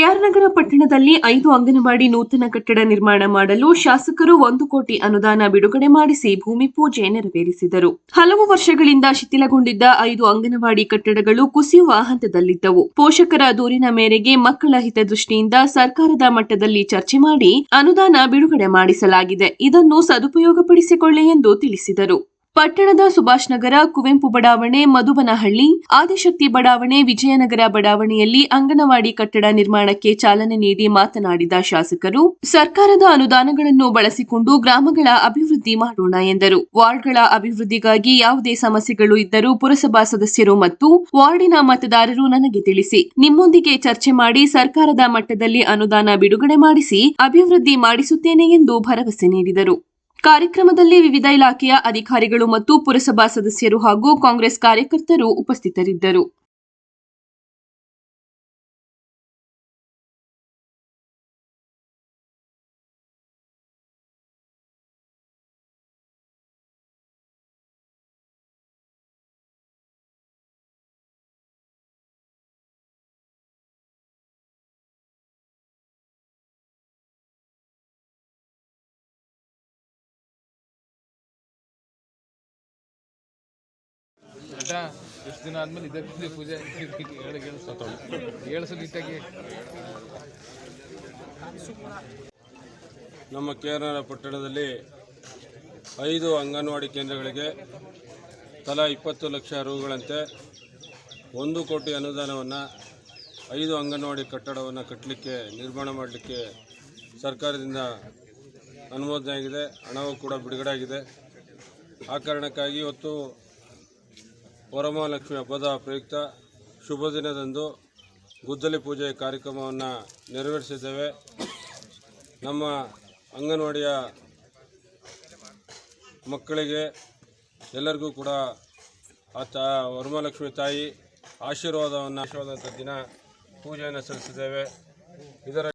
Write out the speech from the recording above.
K R ನಗರ ಪಟ್ಟಣದಲ್ಲಿ 5 ಅಂಗನವಾಡಿ ನೂತನ ಕಟ್ಟಡ ನಿರ್ಮಾಣ ಮಾಡಲು ಶಾಸಕರು 1 ಕೋಟಿ ಅನುದಾನ ಬಿಡುಗಡೆ ಮಾಡಿಸಿ ಭೂಮಿ ಪೂಜೆ ನೆರವೇರಿಸಿದರು. ಹಲವು ವರ್ಷಗಳಿಂದ ಶಿಥಿಲಗೊಂಡಿದ್ದ 5 ಅಂಗನವಾಡಿ ಕಟ್ಟಡಗಳು ಕುಸಿಯುವ ಹಂತದಲ್ಲಿದ್ದವು. ಪೋಷಕರ ದೂರಿನ ಮೇರೆಗೆ ಮಕ್ಕಳ ಹಿತದೃಷ್ಟಿಯಿಂದ ಸರ್ಕಾರದ ಮಟ್ಟದಲ್ಲಿ ಚರ್ಚೆ ಮಾಡಿ ಅನುದಾನ ಬಿಡುಗಡೆ ಮಾಡಿಸಲಾಗಿದೆ. ಇದನ್ನು ಸದುಪಯೋಗಪಡಿಸಿಕೊಳ್ಳಿ ಎಂದು ತಿಳಿಸಿದರು. ಪಟ್ಟಣದ ಸುಭಾಷ್ ನಗರ, ಕುವೆಂಪು ಬಡಾವಣೆ, ಮಧುಬನಹಳ್ಳಿ, ಆದಿಶಕ್ತಿ ಬಡಾವಣೆ, ವಿಜಯನಗರ ಬಡಾವಣೆಯಲ್ಲಿ ಅಂಗನವಾಡಿ ಕಟ್ಟಡ ನಿರ್ಮಾಣಕ್ಕೆ ಚಾಲನೆ ನೀಡಿ ಮಾತನಾಡಿದ ಶಾಸಕರು, ಸರ್ಕಾರದ ಅನುದಾನಗಳನ್ನು ಬಳಸಿಕೊಂಡು ಗ್ರಾಮಗಳ ಅಭಿವೃದ್ಧಿ ಮಾಡೋಣ ಎಂದರು. ವಾರ್ಡ್ಗಳ ಅಭಿವೃದ್ಧಿಗಾಗಿ ಯಾವುದೇ ಸಮಸ್ಯೆಗಳು ಇದ್ದರೂ ಪುರಸಭಾ ಸದಸ್ಯರು ಮತ್ತು ವಾರ್ಡಿನ ಮತದಾರರು ನನಗೆ ತಿಳಿಸಿ, ನಿಮ್ಮೊಂದಿಗೆ ಚರ್ಚೆ ಮಾಡಿ ಸರ್ಕಾರದ ಮಟ್ಟದಲ್ಲಿ ಅನುದಾನ ಬಿಡುಗಡೆ ಮಾಡಿಸಿ ಅಭಿವೃದ್ಧಿ ಮಾಡಿಸುತ್ತೇನೆ ಎಂದು ಭರವಸೆ ನೀಡಿದರು. ಕಾರ್ಯಕ್ರಮದಲ್ಲಿ ವಿವಿಧ ಇಲಾಖೆಯ ಅಧಿಕಾರಿಗಳು ಮತ್ತು ಪುರಸಭಾ ಸದಸ್ಯರು ಹಾಗೂ ಕಾಂಗ್ರೆಸ್ ಕಾರ್ಯಕರ್ತರು ಉಪಸ್ಥಿತರಿದ್ದರು. ಎಷ್ಟು ದಿನ ಆದ್ಮೇಲೆ ಇದೇ ಪೂಜೆ ಏಳು ನೀಟಾಗಿ. ನಮ್ಮ ಕೆಆರ್ ನಗರ ಪಟ್ಟಣದಲ್ಲಿ 5 ಅಂಗನವಾಡಿ ಕೇಂದ್ರಗಳಿಗೆ ತಲಾ 20 ಲಕ್ಷ ರೂಗಳಂತೆ 1 ಕೋಟಿ ಅನುದಾನವನ್ನು 5 ಅಂಗನವಾಡಿ ಕಟ್ಟಡವನ್ನು ಕಟ್ಟಲಿಕ್ಕೆ ನಿರ್ಮಾಣ ಮಾಡಲಿಕ್ಕೆ ಸರ್ಕಾರದಿಂದ ಅನುಮೋದನೆ ಆಗಿದೆ. ಹಣವೂ ಕೂಡ ಬಿಡುಗಡೆ ಆಗಿದೆ. ಆ ಕಾರಣಕ್ಕಾಗಿ ಇವತ್ತು ವರಮಹಾಲಕ್ಷ್ಮಿ ಹಬ್ಬದ ಪ್ರಯುಕ್ತ ಶುಭ ದಿನದಂದು ಗುದ್ದಲಿ ಪೂಜೆ ಕಾರ್ಯಕ್ರಮವನ್ನು ನೆರವೇರಿಸಿದ್ದೇವೆ. ನಮ್ಮ ಅಂಗನವಾಡಿಯ ಮಕ್ಕಳಿಗೆ ಎಲ್ಲರಿಗೂ ಕೂಡ ವರಮಹಾಲಕ್ಷ್ಮಿ ತಾಯಿ ಆಶೀರ್ವಾದದ ದಿನ ಪೂಜೆಯನ್ನು ಸಲ್ಲಿಸಿದ್ದೇವೆ. ಇದರ